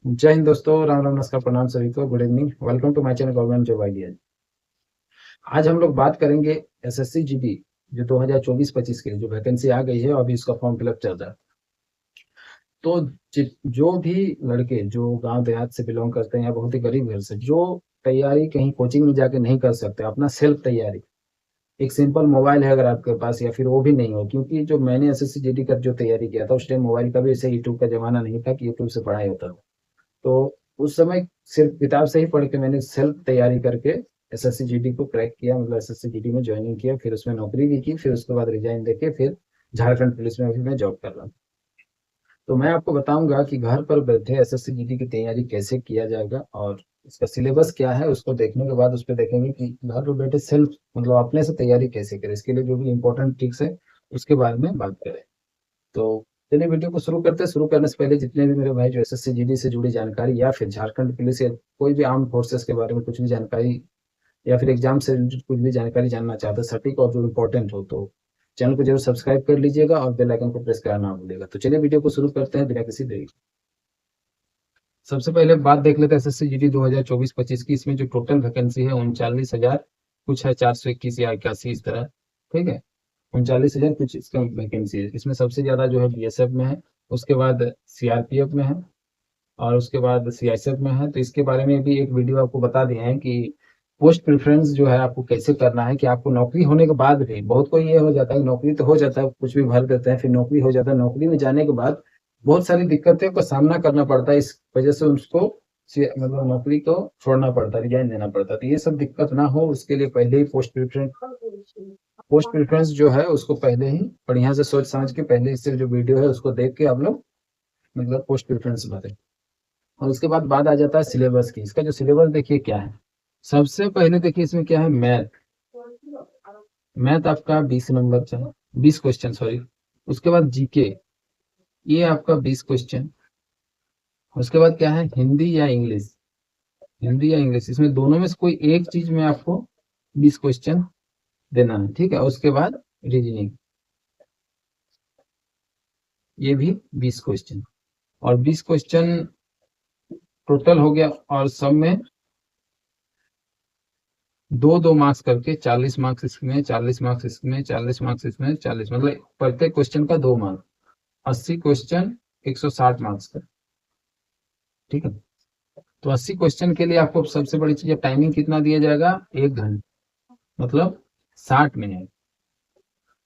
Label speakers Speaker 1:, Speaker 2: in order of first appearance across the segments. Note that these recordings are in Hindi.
Speaker 1: जय हिंद दोस्तों, राम राम, नमस्कार, प्रणाम सभी को। Good evening, welcome to my channel government job ideas. आज हम लोग बात करेंगे एसएससी जीडी जो 2024-25 के लिए जो वैकेंसी आ गई है, अभी इसका फॉर्म फिलअप चल रहा है। तो जो भी लड़के जो गांव देहात से बिलोंग करते हैं या बहुत ही गरीब घर से, जो तैयारी कहीं कोचिंग में जाके नहीं कर सकते, अपना सेल्फ तैयारी, एक सिंपल मोबाइल है अगर आपके पास, या फिर वो भी नहीं हो, क्योंकि जो मैंने एसएससी जीडी का जो तैयारी किया था उस टाइम मोबाइल का भी ऐसे यूट्यूब का जमाना नहीं था कि यूट्यूब से पढ़ाई होता था। तो उस समय सिर्फ किताब से ही पढ़ के मैंने सेल्फ तैयारी करके एसएससी जीडी को क्रैक किया, मतलब एसएससी जीडी में ज्वाइनिंग किया, फिर उसमें नौकरी भी की, फिर उसके बाद रिजाइन देके फिर झारखंड पुलिस में अभी मैं जॉब कर रहा हूँ। तो मैं आपको बताऊंगा कि घर पर बैठे एसएससी जीडी की तैयारी कैसे किया जाएगा, और इसका सिलेबस क्या है, उसको देखने के बाद उस पर देखेंगे कि घर पर बैठे सेल्फ मतलब अपने से तैयारी कैसे करें। इसके लिए जो भी इंपॉर्टेंट ट्रिक्स है उसके बारे में बात करें। तो चलिए वीडियो को शुरू करते हैं। शुरू करने से पहले जितने भी मेरे भाई जो एसएससी जीडी से जुड़ी जानकारी या फिर झारखंड पुलिस या कोई भी आर्म फोर्सेस के बारे में कुछ भी जानकारी या फिर एग्जाम से रिलेटेड कुछ भी जानकारी जानना चाहते हैं सटीक और जो इम्पोर्टेंट हो, तो चैनल को जरूर सब्सक्राइब कर लीजिएगा और बेल आइकन को प्रेस करना ना भूलिएगा। तो चलिए वीडियो को शुरू करते हैं बिना किसी देरी के। सबसे पहले बात देख लेते हैं एसएससी जीडी 2024-25 की। इसमें जो टोटल वैकेंसी है 39,000 कुछ है, 421 या 81 इस तरह। ठीक है, 39,000 कुछ इसका वैकेंसी है। इसमें सबसे ज्यादा जो है बीएसएफ में है, उसके बाद सीआरपीएफ में है, और उसके बाद सीआईएसएफ में है। तो इसके बारे में भी एक वीडियो आपको बता दिए हैं कि पोस्ट प्रेफरेंस जो है आपको कैसे करना है, कि आपको नौकरी होने के बाद भी, बहुत कोई ये हो जाता है नौकरी तो हो जाता है, कुछ भी भर देते हैं, फिर नौकरी हो जाता है, नौकरी में जाने के बाद बहुत सारी दिक्कतों का सामना करना पड़ता है, इस वजह से उसको मतलब नौकरी को छोड़ना पड़ता है, रिजाइन देना पड़ता है। तो ये सब दिक्कत ना हो उसके लिए पहले ही पोस्ट प्रेफरेंस जो है उसको पहले ही बढ़िया से सोच समझ के पहले इससे जो वीडियो है उसको देख के आप लोग मतलब पोस्ट प्रेफरेंस भरें। और उसके बाद बात आ जाता है सिलेबस की। इसका जो सिलेबस देखिए क्या है। सबसे पहले देखिए इसमें क्या है, मैथ। मैथ आपका 20 नंबर का, 20 क्वेश्चन सॉरी। उसके बाद जीके, ये आपका 20 क्वेश्चन। उसके बाद क्या है, हिंदी या इंग्लिश। हिंदी या इंग्लिश, इसमें दोनों में से कोई एक चीज में आपको 20 क्वेश्चन देना है। ठीक है, उसके बाद रीजनिंग, ये भी 20 क्वेश्चन। और 20 क्वेश्चन टोटल हो गया, और सब में 2-2 मार्क्स करके 40 मार्क्स इसमें, 40 मार्क्स इसमें, 40 मार्क्स इसमें, 40 मतलब प्रत्येक क्वेश्चन का 2 मार्क्स। 80 क्वेश्चन, 160 मार्क्स का। ठीक है, तो 80 क्वेश्चन के लिए आपको सबसे बड़ी चीज टाइमिंग कितना दिया जाएगा, 1 घंटा, मतलब 60 मिनट।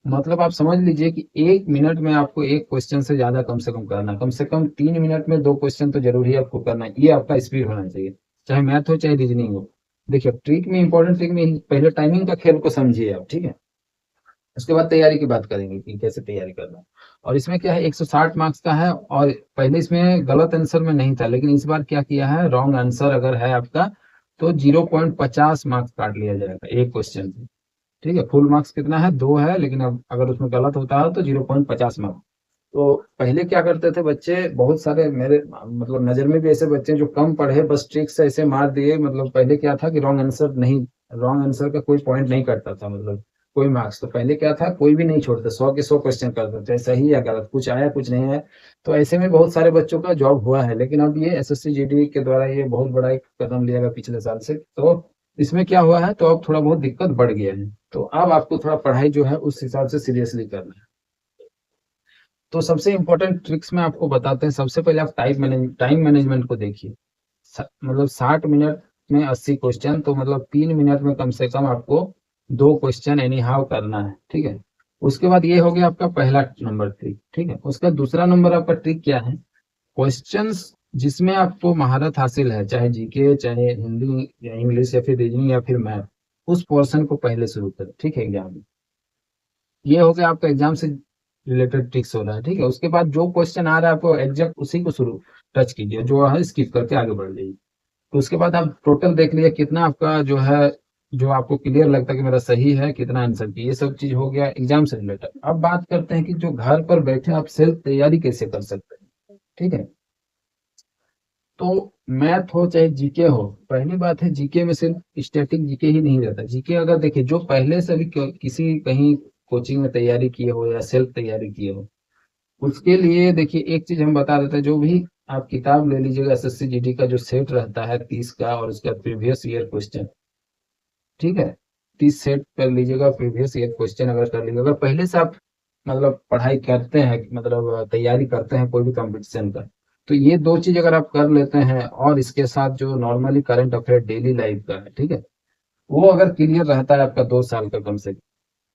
Speaker 1: मतलब आप समझ लीजिए कि 1 मिनट में आपको एक क्वेश्चन से ज्यादा कम से कम 3 मिनट में 2 क्वेश्चन तो जरूर ही आपको करना है। ये आपका स्पीड होना चाहिए, चाहे मैथ हो चाहे रीजनिंग हो। देखिए ट्रिक में, इंपॉर्टेंट ट्रिक में पहले टाइमिंग का खेल को समझिए आप। ठीक है, उसके बाद तैयारी की बात करेंगे कि कैसे तैयारी करना है। और इसमें क्या है, 160 मार्क्स का है। और पहले इसमें गलत आंसर में नहीं था, लेकिन इस बार क्या किया है, रॉन्ग आंसर अगर है आपका तो 0.50 मार्क्स काट लिया जाएगा एक क्वेश्चन से। ठीक है, फुल मार्क्स कितना है, 2 है, लेकिन अब अगर उसमें गलत होता है तो 0.50 मार्क्स। तो पहले क्या करते थे बच्चे, बहुत सारे मेरे मतलब नजर में भी ऐसे बच्चे जो कम पढ़े बस ट्रिक से ऐसे मार दिए। मतलब पहले क्या था कि रॉन्ग आंसर का कोई पॉइंट नहीं करता था, मतलब कोई मार्क्स। तो पहले क्या था, कोई भी नहीं छोड़ता, 100 के 100 क्वेश्चन करते थे, सही या गलत, कुछ आया कुछ नहीं आया। तो ऐसे में बहुत सारे बच्चों का जॉब हुआ है। लेकिन अब ये एसएससी जीडी के द्वारा ये बहुत बड़ा एक कदम लिया गया पिछले साल से, तो इसमें क्या हुआ है, तो अब थोड़ा बहुत दिक्कत बढ़ गया है। तो अब आपको थोड़ा पढ़ाई जो है उस हिसाब से सीरियसली करना है। तो सबसे इंपॉर्टेंट ट्रिक्स में आपको बताते हैं। सबसे पहले आप टाइम मैनेजमेंट को देखिए। मतलब 60 मिनट में 80 क्वेश्चन, तो मतलब 3 मिनट में कम से कम आपको 2 क्वेश्चन एनी हाउ करना है। ठीक है, उसके बाद ये हो गया आपका पहला नंबर ट्रिक। ठीक है, उसका दूसरा नंबर आपका ट्रिक क्या है, क्वेश्चंस जिसमें आपको महारत हासिल है, चाहे जीके, चाहे हिंदी या इंग्लिश या फिर रीजनिंग या फिर मैथ, उस पोर्शन को पहले शुरू करें। ठीक है, एग्जाम में ये हो गया आपका एग्जाम से रिलेटेड ट्रिक्स हो रहा है। ठीक है, उसके बाद जो क्वेश्चन आ रहा है आपको एग्जैक्ट उसी को शुरू टच कीजिए, जो है स्किप करके आगे बढ़ जाइए। तो उसके बाद आप टोटल देख लीजिए कितना आपका जो है, जो आपको क्लियर लगता है कि मेरा सही है, कितना आंसर की, ये सब चीज हो गया एग्जाम से रिलेटेड। अब बात करते हैं कि जो घर पर बैठे आप सेल्फ तैयारी कैसे कर सकते हैं। ठीक है, तो मैथ हो चाहे जीके हो, पहली बात है जीके में सिर्फ स्टैटिक जीके ही नहीं रहता। जीके अगर देखिए जो पहले से भी किसी कहीं कोचिंग में तैयारी किए हो या सेल्फ तैयारी किए हो, उसके लिए देखिए एक चीज हम बता देते हैं। जो भी आप किताब ले लीजिएगा, एसएससी जीडी का जो सेट रहता है 30 का, और उसका प्रीवियस ईयर क्वेश्चन, ठीक है, 30 सेट कर लीजिएगा। प्रीवियस ईयर क्वेश्चन अगर कर लीजिएगा, अगर पहले से आप मतलब पढ़ाई करते हैं, मतलब तैयारी करते हैं कोई भी कंपटीशन का, तो ये दो चीज अगर आप कर लेते हैं, और इसके साथ जो normally current affair daily life का है, ठीक है, वो अगर क्लियर रहता है आपका 2 साल का कम से कम,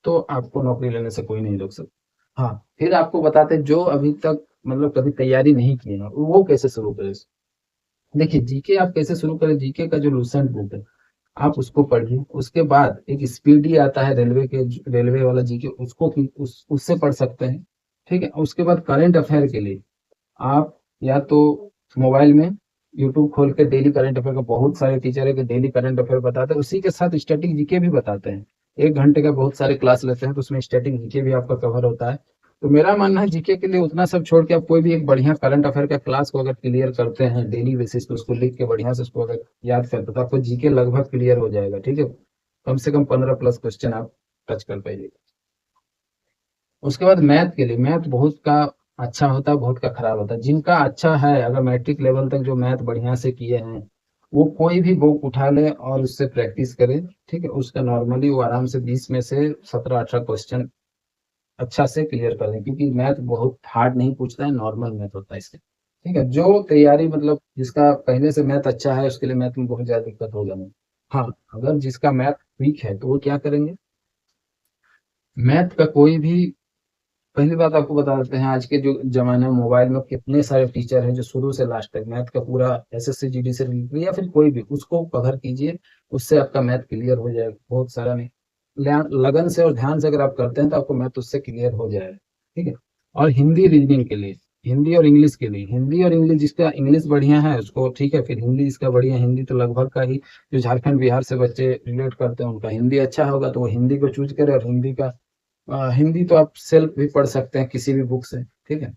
Speaker 1: तो आपको नौकरी लेने से कोई नहीं रोक सकता। हाँ, फिर आपको बताते हैं जो अभी तक मतलब कभी तैयारी नहीं किए हैं वो कैसे शुरू करें। देखिए, जीके आप कैसे शुरू करें, जीके का जो लूसेंट बुक है आप उसको पढ़िए। उसके बाद एक स्पीडी आता है रेलवे के, रेलवे वाला जीके, उसको उससे पढ़ सकते हैं, ठीक है। उसके बाद करंट अफेयर के लिए आप या तो मोबाइल में यूट्यूब खोल के डेली करंट अफेयर का, बहुत सारे टीचर है कि डेली करंट अफेयर बताते हैं, उसी के साथ स्टैटिक जीके भी बताते हैं। 1 घंटे का बहुत सारे क्लास लेते हैं, तो उसमें स्टैटिक जीके भी आपका कवर होता है। तो मेरा मानना है जीके के लिए उतना सब छोड़ के आप कोई भी एक बढ़िया करंट अफेयर का क्लास को अगर क्लियर करते हैं डेली बेसिस पे, उसको लिख के बढ़िया से उसको अगर याद करते तो आपको जीके लगभग क्लियर हो जाएगा, ठीक है। कम से कम 15+ क्वेश्चन आप टच कर पाइएगा। उसके बाद मैथ के लिए, मैथ बहुत का अच्छा होता है, बहुत का खराब होता है। जिनका अच्छा है, अगर मैट्रिक लेवल तक जो मैथ बढ़िया से किए हैं, वो कोई भी बुक उठा ले और उससे प्रैक्टिस करे, ठीक है। उसका नॉर्मली वो आराम से 20 में से 17-18 क्वेश्चन अच्छा से क्लियर कर लें, क्योंकि मैथ बहुत हार्ड नहीं पूछता है, नॉर्मल मैथ होता है इसके, ठीक है। जो तैयारी मतलब जिसका पहले से मैथ अच्छा है, उसके लिए मैथ में बहुत ज्यादा दिक्कत होगा नहीं। हाँ, अगर जिसका मैथ वीक है तो वो क्या करेंगे, मैथ का कोई भी, पहली बात आपको बता देते हैं, आज के जो जमाने में मोबाइल में कितने सारे टीचर हैं जो शुरू से लास्ट तक मैथ का पूरा एसएससी जीडी से रिलेटेड या फिर कोई भी, उसको कवर कीजिए, उससे आपका मैथ क्लियर हो जाएगा। बहुत सारा नहीं, लगन से और ध्यान से अगर आप करते हैं तो आपको मैथ उससे क्लियर हो जाएगा, ठीक है। और हिंदी रीजनिंग के लिए, हिंदी और इंग्लिश के लिए, हिंदी और इंग्लिश, जिसका इंग्लिश बढ़िया है उसको, ठीक है, फिर हिंदी जिसका बढ़िया, हिंदी तो लगभग का ही, जो झारखंड बिहार से बच्चे रिलेट करते हैं उनका हिंदी अच्छा होगा, तो वो हिंदी को चूज करे। और हिंदी का हिंदी तो आप सेल्फ भी पढ़ सकते हैं किसी भी बुक से, ठीक है।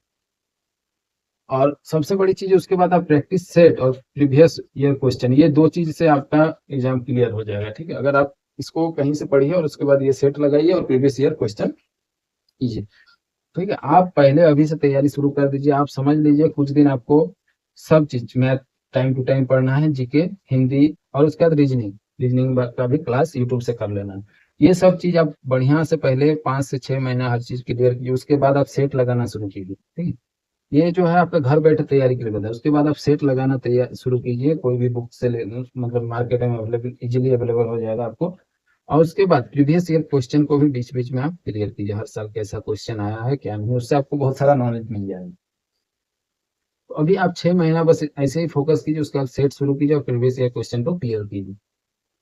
Speaker 1: और सबसे बड़ी चीज उसके बाद आप प्रैक्टिस सेट और प्रीवियस ईयर क्वेश्चन, ये दो चीज से आपका एग्जाम क्लियर हो जाएगा, ठीक है। अगर आप इसको कहीं से पढ़िए और उसके बाद ये सेट लगाइए और प्रीवियस ईयर क्वेश्चन कीजिए, ठीक है। आप पहले अभी से तैयारी शुरू कर दीजिए। आप समझ लीजिए कुछ दिन आपको सब चीज मैथ टाइम टू टाइम पढ़ना है, जीके, हिंदी, और उसके बाद रीजनिंग, रीजनिंग का भी क्लास यूट्यूब से कर लेना है। ये सब चीज आप बढ़िया से पहले 5 से 6 महीना हर चीज क्लियर कीजिए। उसके बाद आप सेट लगाना शुरू कीजिए, ठीक है। ये जो है आपका घर बैठे तैयारी के लिए बताया। उसके बाद आप सेट लगाना तैयार शुरू कीजिए, कोई भी बुक से ले, मतलब मार्केट में अवेलेबल, इजीली अवेलेबल हो जाएगा आपको। और उसके बाद प्रीवियस ईयर क्वेश्चन को भी बीच बीच में आप क्लियर कीजिए, हर साल कैसा क्वेश्चन आया है क्या नहीं, उससे आपको बहुत सारा नॉलेज मिल जाएगा। तो अभी आप 6 महीना बस ऐसे ही फोकस कीजिए, उसके बाद सेट शुरू कीजिए और प्रीवियस ईयर क्वेश्चन को क्लियर कीजिए।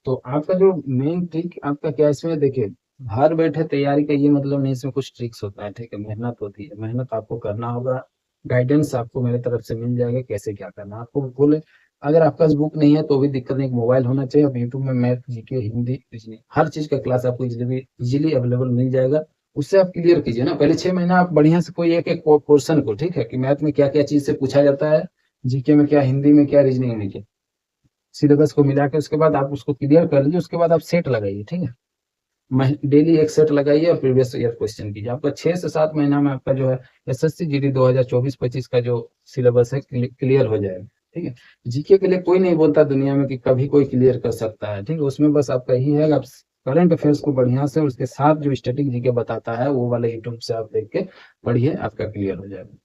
Speaker 1: तो आपका जो मेन ट्रिक आपका क्या इसमें, देखिए, घर बैठे तैयारी का ये मतलब नहीं, इसमें कुछ ट्रिक्स होता है, ठीक है। मेहनत होती है, मेहनत आपको करना होगा। गाइडेंस आपको मेरे तरफ से मिल जाएगा कैसे क्या करना आपको बोले। अगर आपके पास बुक नहीं है तो भी दिक्कत नहीं, मोबाइल होना चाहिए। अब यूट्यूब में मैथ, जीके, हिंदी, रीजनिंग, हर चीज का क्लास आपको इजीली अवेलेबल मिल जाएगा। उससे आप क्लियर कीजिए ना, पहले 6 महीना आप बढ़िया से कोई एक एक पोर्सन को, ठीक है, कि मैथ में क्या क्या चीज से पूछा जाता है, जीके में क्या, हिंदी में क्या, रीजनिंग में क्या, सिलेबस को मिला के उसके बाद आप उसको क्लियर कर लीजिए। उसके बाद आप सेट लगाइए, ठीक है। डेली एक सेट लगाइए और प्रीवियस ईयर क्वेश्चन कीजिए। आपका 6 से 7 महीना में आपका जो है एसएससी जीडी 2024-25 का जो सिलेबस है क्लियर हो जाएगा, ठीक है। जीके के लिए कोई नहीं बोलता दुनिया में कि कभी कोई क्लियर कर सकता है, ठीक है। उसमें बस आपका यही है, आप करंट अफेयर्स को बढ़िया से, उसके साथ जो स्टैटिक जीके बताता है वो वाले यूट्यूब से आप देख के पढ़िए, आपका क्लियर हो जाएगा।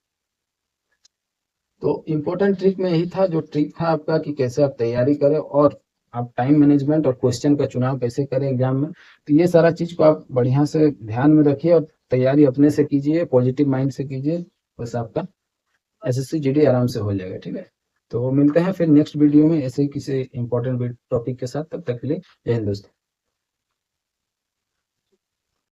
Speaker 1: तो इम्पोर्टेंट ट्रिक में यही था, जो ट्रिक था आपका कि कैसे आप तैयारी करें और आप टाइम मैनेजमेंट और क्वेश्चन का चुनाव कैसे करें एग्जाम में। तो ये सारा चीज को आप बढ़िया से ध्यान में रखिए और तैयारी अपने से कीजिए, पॉजिटिव माइंड से कीजिए, बस आपका एसएससी जीडी आराम से हो जाएगा, ठीक है। तो मिलते हैं फिर नेक्स्ट वीडियो में ऐसे ही किसी इंपॉर्टेंट टॉपिक के साथ, तब तक के लिए जय हिंद दोस्तों।